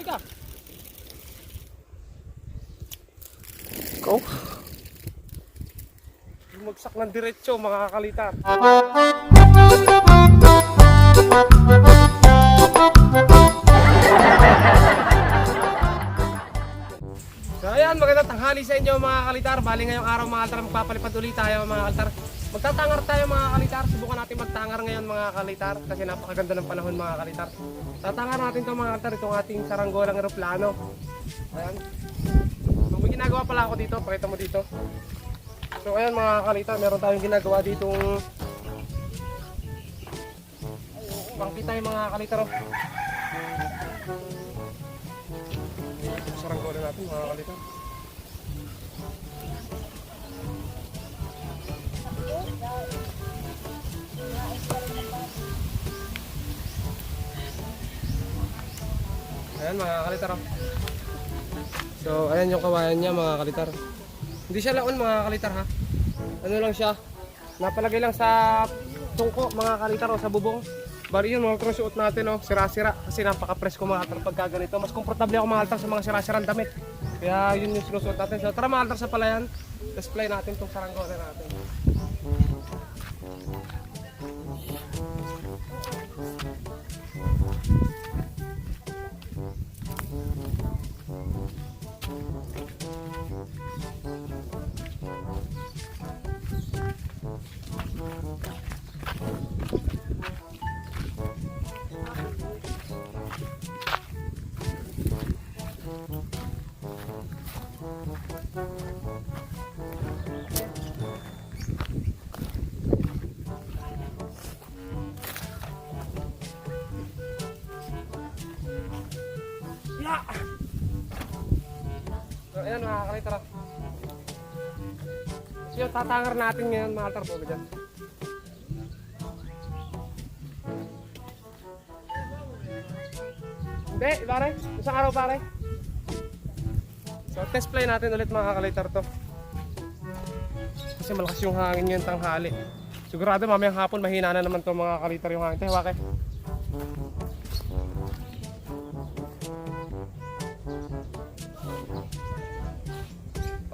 ka. Go. Bumagsak ng diretso mga kakalitar. So ayan, magandang tanghali sa inyo mga kalitar. Bali ngayong araw mga kalitar, magpapalipad ulit tayo mga kalitar. Magtatangar tayo mga kalitar. Subukan natin magtangar ngayon mga kalitar kasi napakaganda ng panahon mga kalitar. Tatangar natin ito mga kalitar, itong ating saranggolang eroplano. Ayan. So may ginagawa pala ako dito, pakita mo dito. So ayan mga kalitar, meron tayong ginagawa ditong bangkita yung mga kalitar. Saranggola natin mga kalitar. Ayan mga kalitar. So ayan yung kawayan niya mga kalitar. Hindi siya laon mga kalitar ha. Ano lang siya, napalagay lang sa tungko mga kalitar o sa bubong. Bali yun mga kalitar, suot natin o, sira-sira. Kasi napaka-presko mga kalitar pagka ganito. Mas komportable ako mga kalitar sa mga sira-sirang damit. Kaya yun yung sinusuot natin. So tara mga kalitar sa palayan, display natin itong saranggola natin. Yeah! So ayan mga kalitar. So yun, tatangar natin ngayon mga kalitar po dyan. Hindi, pare. Isang araw pare. So test play natin ulit mga kalitar to. Kasi malakas yung hangin ngayon tanghali. Sigurado mamayang hapon mahina na naman to mga kalitar yung hangin. Tayo wake.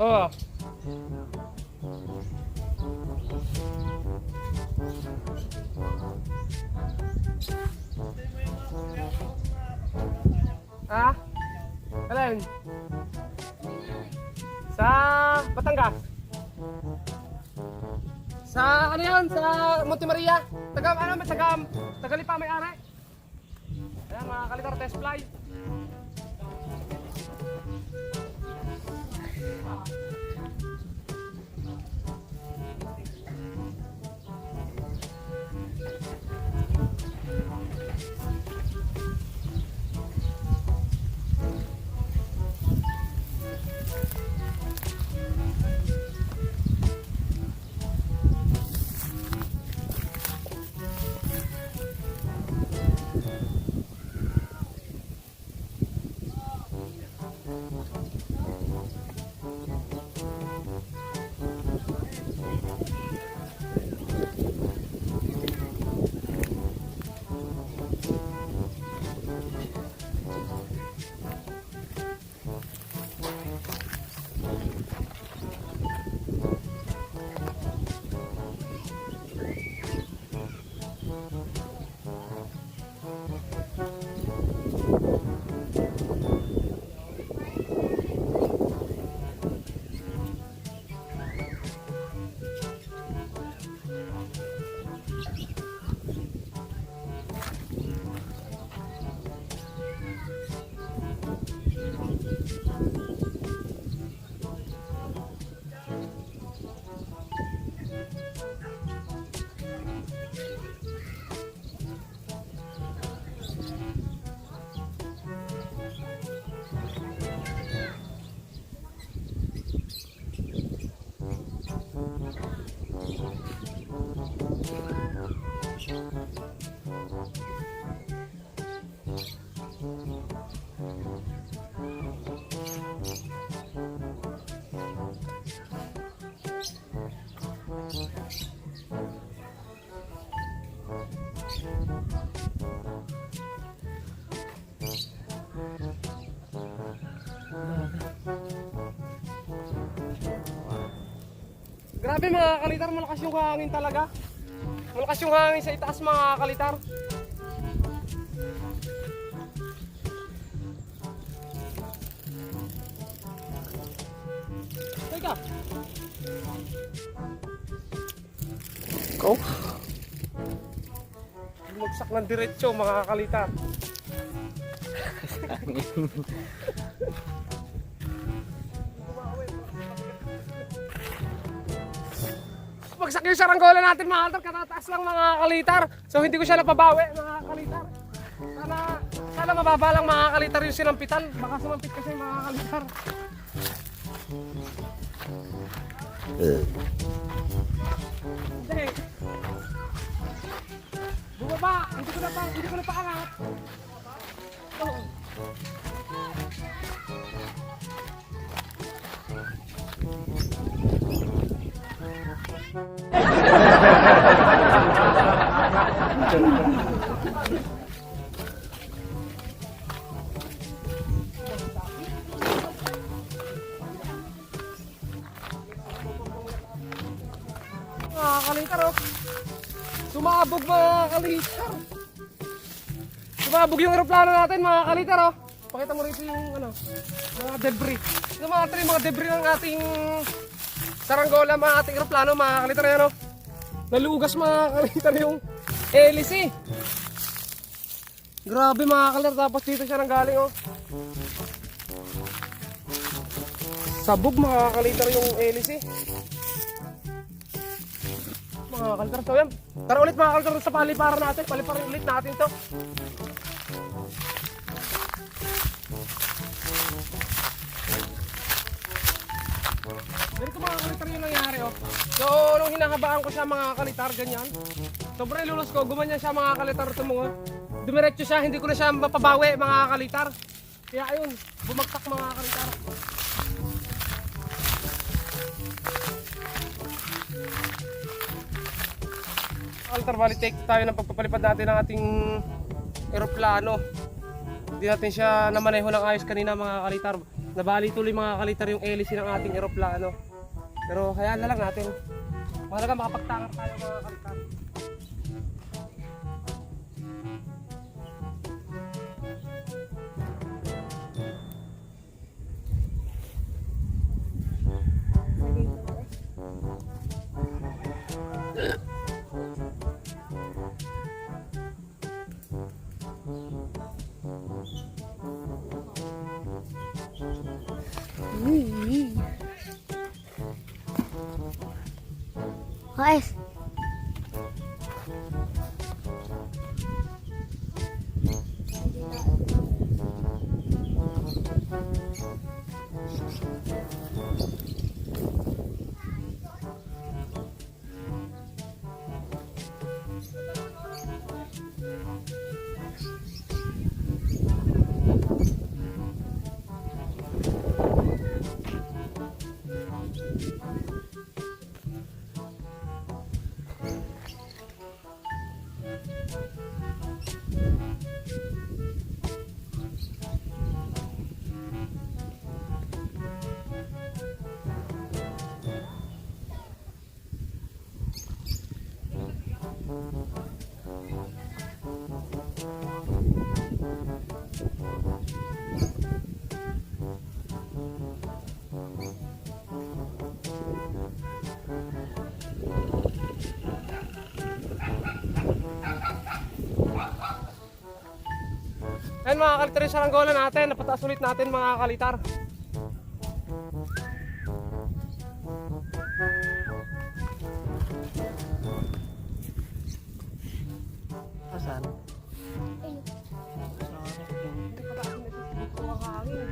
Oh. Ha? Alin? Sa Batangas? Sa ano yan? Sa Monte Maria? Tagalipa may are? Ayan mga kalitar, test fly. Grabe mga kalitar, malakas yung hangin talaga. Malakas yung hangin sa itaas mga kalitar. Teka. Ikaw? Bumagsak ng diretso mga kalitar. Bagsak yung saranggola natin mga kalitar, katataas lang mga kalitar. So hindi ko siya napabawi mga kalitar. Sana mababa lang mga kalitar yung sinampitan. Baka sumampit kasi mga kalitar. Hindi. Bumaba, hindi ko na paangat. Oh. Mga kalitar oh. Sumabog mga kalitar. Sumabog yung aeroplano natin mga kalitar oh. Pakita mo rito yung ano, mga debris. Yung mga debris ng ating saranggola, mga ating aeroplano mga kalitar yan oh. Nalugas mga kalitar yung hélice. Grabe mga kalitar, tapos dito siya nanggaling oh. Sabog mga kalitar yung hélice. Mga kalitar, so yan. Tara ulit mga kalitar sa paliparan natin. Paliparan ulit natin to. Ganito mga kalitar yung nangyari oh. So nung hinahabaan ko siya mga kalitar ganyan, sobrang ilulus ko, gumanyan siya mga kalitar tumungon. Dumiretso siya, hindi ko na siya mapabawi mga kalitar. Kaya ayun, bumagsak mga kalitar. Kalitar, bali take tayo ng pagpapalipad natin ng ating eroplano. Hindi natin siya namaneho ng ayos kanina mga kalitar. Nabali tuloy mga kalitar yung hélice ng ating eroplano. Pero hayaan na lang natin. Mahalaga makapagtangar tayo mga kalitar. Guys, Ayan mga kalitar yung saranggola natin. Napataas ulit natin mga kalitar. Asan? Hindi pa tayo dito ang hangin.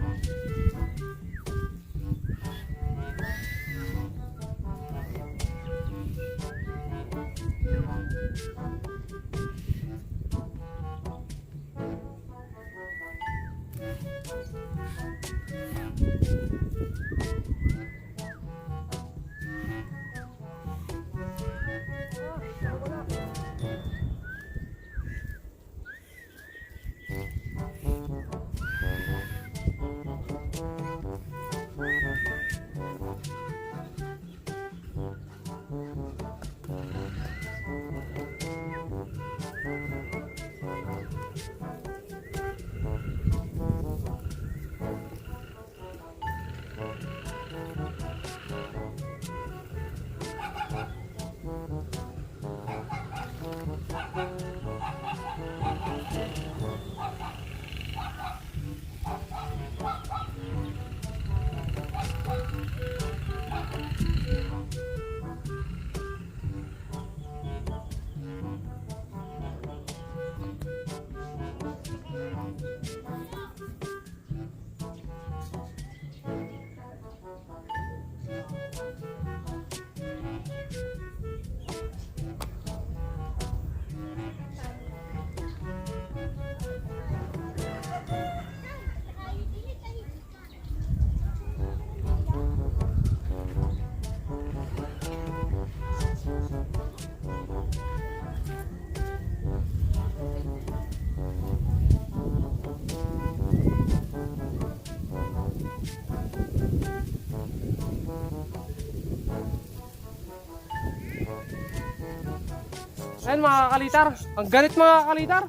Ayan mga kalitar. Ang galit mga kalitar.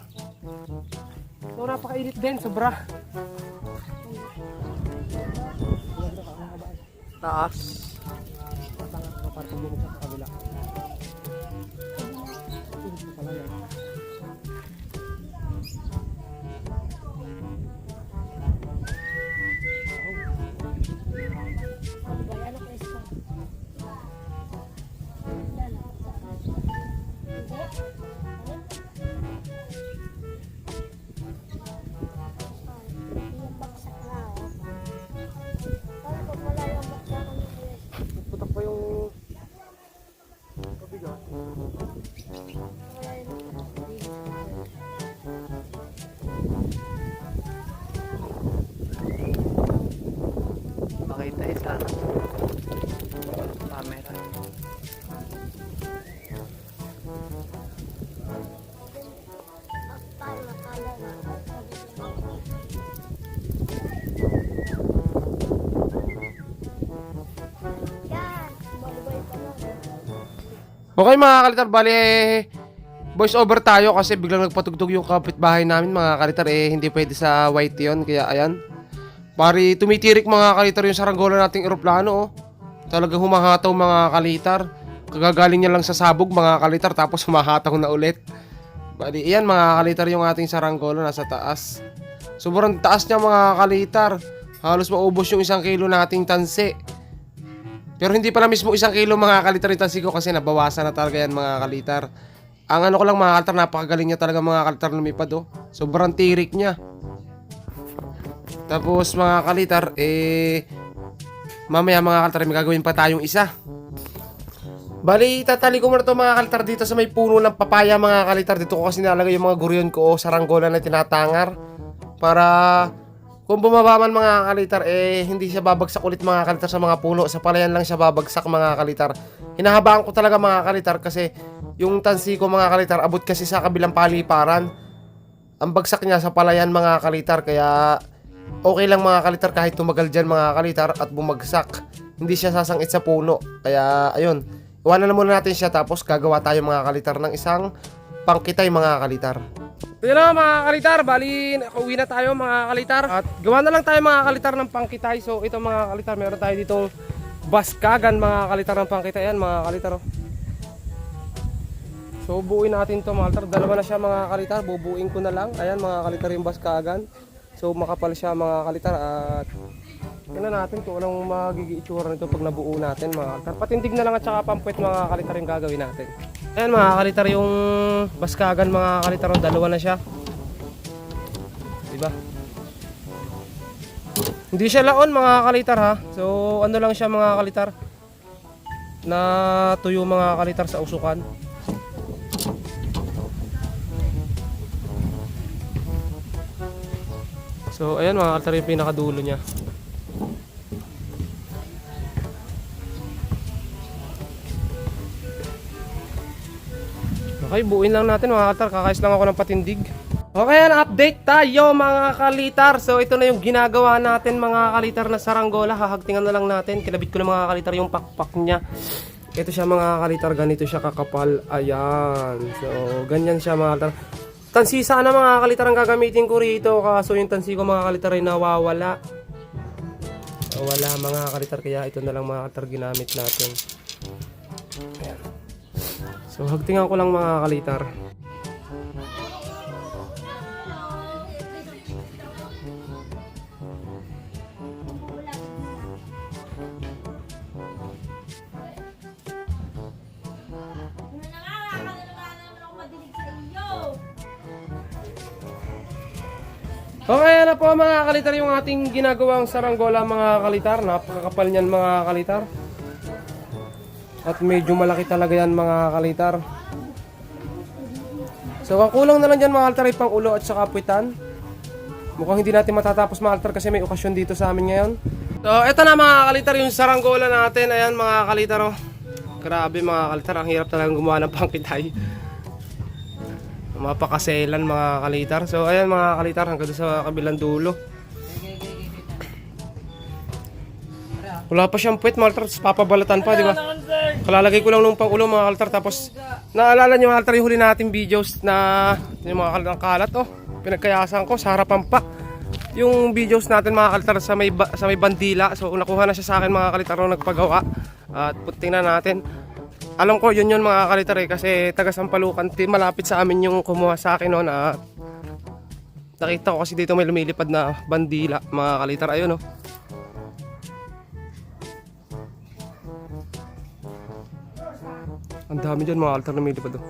So napakainit din, sobra. Taas. Putak pa yung kabigat. Makita isa. Camera. Okay mga kalitar, bali voice over tayo kasi biglang nagpatugtog yung kapitbahay namin mga kalitar, hindi pwede sa white yon, kaya ayan. Pari tumitirik mga kalitar yung saranggola nating eroplano, oh. Talagang humahataw mga kalitar. Kagagaling niya lang sa sabog mga kalitar tapos humahataw na ulit. Bali iyan mga kalitar yung ating saranggola nasa taas. Sobrang taas niya mga kalitar. Halos maubos yung 1 kilo nating tansi. Pero hindi pala mismo 1 kilo mga kalitar yung tansi ko kasi nabawasan na talaga yan mga kalitar. Ang ano ko lang mga kalitar, napakagaling niya talaga mga kalitar lumipad, oh. Sobrang tirik niya. Tapos mga kalitar, mamaya mga kalitar may gagawin pa tayong isa. Bali, tatali ko muna to mga kalitar dito sa may puno ng papaya mga kalitar. Dito ko kasi nalagay yung mga guryon ko o saranggola na tinatangar. Para kung bumaba man mga kalitar, hindi siya babagsak ulit mga kalitar sa mga puno. Sa palayan lang siya babagsak mga kalitar. Hinahabaan ko talaga mga kalitar kasi yung tansi ko mga kalitar abot kasi sa kabilang paliparan. Ang bagsak niya sa palayan mga kalitar, kaya okay lang mga kalitar kahit tumagal dyan mga kalitar at bumagsak. Hindi siya sasangit sa puno. Kaya ayun, iwanan na muna natin siya tapos gagawa tayo mga kalitar ng isang pangkitay mga kalitar. Ito na mga kalitar, bali uwi na tayo mga kalitar. At gawa na lang tayo mga kalitar ng pangkitay. So ito mga kalitar, meron tayo ditong baskagan mga kalitar ng pangkitay. Yan mga kalitar, oh. So buuin natin to mga kalitar. Dalawa na siya mga kalitar, bubuuin ko na lang. Ayan mga kalitar yung baskagan. So makapal siya mga kalitar. At tingnan natin kung anong magiging itsura nito pag nabuo natin mga kalitar. Patindig na lang at saka pampuwet mga kalitar yung gagawin natin. Ayan mga kalitar yung baskagan mga kalitar. Dalawa na siya, diba? Hindi siya laon mga kalitar ha. So ano lang siya mga kalitar, na tuyo mga kalitar sa usukan. So ayan mga kalitar yung pinakadulo niya. Okay, buuin lang natin mga kalitar. Kakais lang ako ng patindig. Okay, update tayo mga kalitar. So ito na yung ginagawa natin mga kalitar na saranggola. Hahagtingan na lang natin. Kinabit ko na mga kalitar yung pakpak niya. Ito siya mga kalitar, ganito siya kakapal. Ayan. So ganyan siya mga kalitar. Tansi sana mga kalitar ang gagamitin ko rito. Kaso yung tansi ko mga kalitar ay nawawala. Wala mga kalitar, kaya ito na lang mga kalitar ginamit natin. Ayan. So hagtingan ko lang mga kalitar. Okay na po mga kalitar yung ating ginagawang saranggola mga kalitar. Napakakapal niyan mga kalitar. At medyo malaki talaga yan mga kalitar. So ang kulang na lang dyan mga kalitar ay pang ulo at saka puwitan. Mukhang hindi natin matatapos mga kalitar kasi may okasyon dito sa amin ngayon. So eto na mga kalitar yung saranggola natin. Ayan mga kalitar, oh. Grabe mga kalitar, ang hirap talagang gumawa ng pangkitay. Mapakaselan mga kalitar. So ayan mga kalitar, hanggang sa kabilang dulo. Wala pa siyang puwet mga kaltar, tapos papabalatan pa, di ba? Kalalagay ko lang nung pang ulo mga kaltar, tapos naalala niyo mga kaltar yung huli natin videos na yung mga kaltar kalat, oh. Pinagkayasan ko sa harapan pa. Yung videos natin mga kaltar sa may bandila. So nakuha na siya sa akin mga kaltar nung nagpagawa. At tingnan natin. Alam ko yun mga kaltar kasi taga Sampalucan, malapit sa amin yung kumuha sa akin noon. At nakita ko kasi dito may lumilipad na bandila mga kaltar. Ayun oh. Ang dami dyan mga kaltar na lumilipad oh.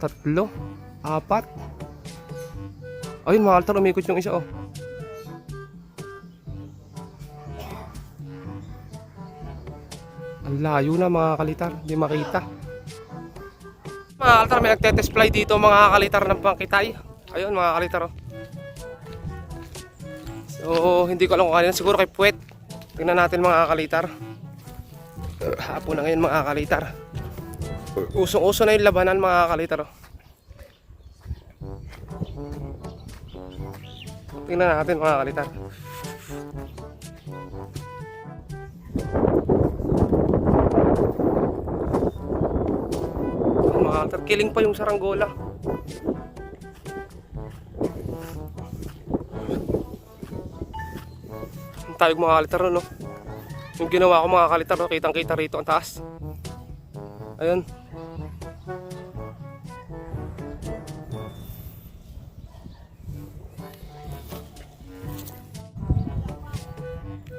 3, 4. Ayun mga kaltar, umikot yung isa oh. Ang layo na mga kalitar, hindi makita. Mga kaltar, may nagtetest fly dito mga kalitar ng pangkitay. Ayun mga kalitar oh. So hindi ko alam kung kanina, siguro kay puwet. Tingnan natin mga kalitar. Hapon na ngayon mga kalitar. Usong-uso na yung labanan mga kalitar oh. Tingnan natin mga kalitar. Mga kalitar, kiling pa yung saranggola. Ang tawag mga kalitar no? Yung ginawa ko mga kalitar no? Kitang kita rito ang taas. Ayun.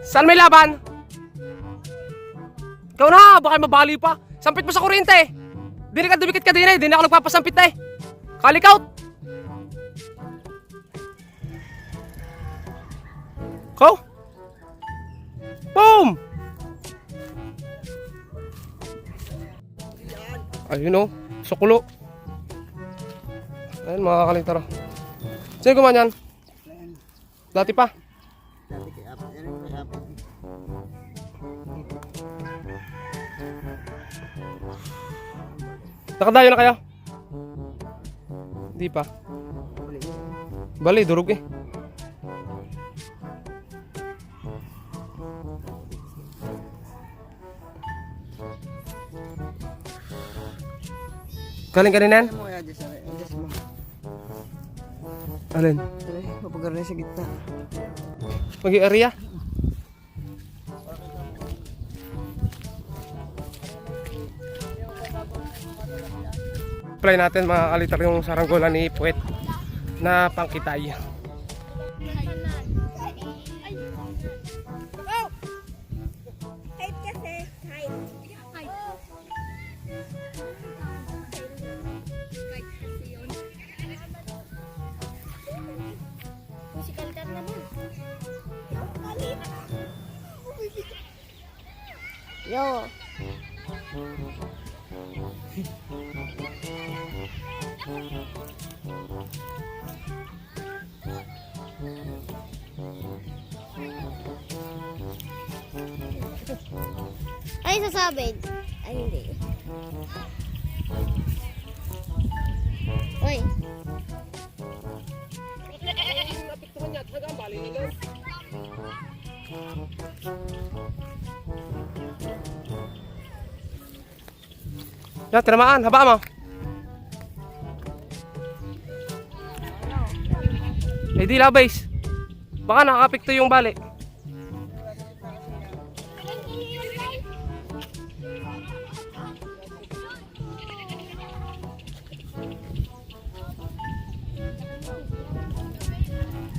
Saan may laban? Ikaw na, baka mabali pa. Sampit mo sa kuryente. Dili ka dumikit ka din eh. Di na ako nagpapasampit eh. Kalikout. Go. Boom. Ayun o, sukulo. Ayun mga kalitar. Sino gumawa yan? Dati pa. Nakadayo na kayo? Hindi pa. Bali, durog eh. Galing kaninan? Alin? Papagarin sa gitna. Mag-i-area? Apply natin mga kalitar yung saranggola ni Puwet na pangkitay. Yo. Ay, sasabid. Ay, hindi. Uy. Ya, tinamaan. Haba mo. Eh di labays. Baka nakapikto yung bali.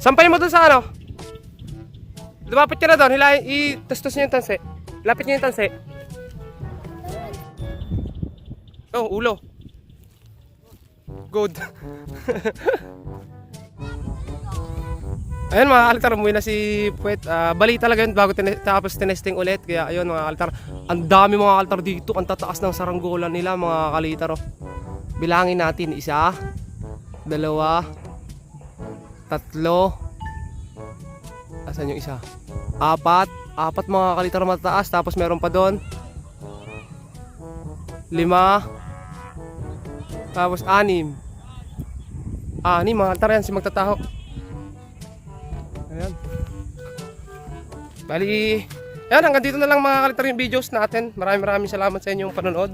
Sampay mo dun sa ano? Lumapit ka na doon. I-tastos niyo yung tanse. Lapit niyo yung tanse. Oh, ulo. Good. Ayun mga kalitar, umuwi na si Puwet. Bali talaga yun bago tapos tinesting ulit. Kaya ayun mga kalitar, ang dami mga kalitar dito. Ang tataas ng saranggola nila mga kalitar. Oh. Bilangin natin, 1, 2, 3. Asan yung isa? 4 mga kalitar mataas. Tapos meron pa doon 5. Tapos 6. 6 mga kalitar yan si magtataho. Ayan. Bali, yan, hanggang dito na lang mga kalitar yung videos natin. Maraming salamat sa inyong panonood.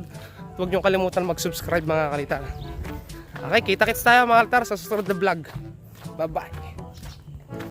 Huwag niyong kalimutan mag-subscribe mga kalitar. Okay, kita-kits tayo mga kalitar sa susunod na vlog. Bye-bye.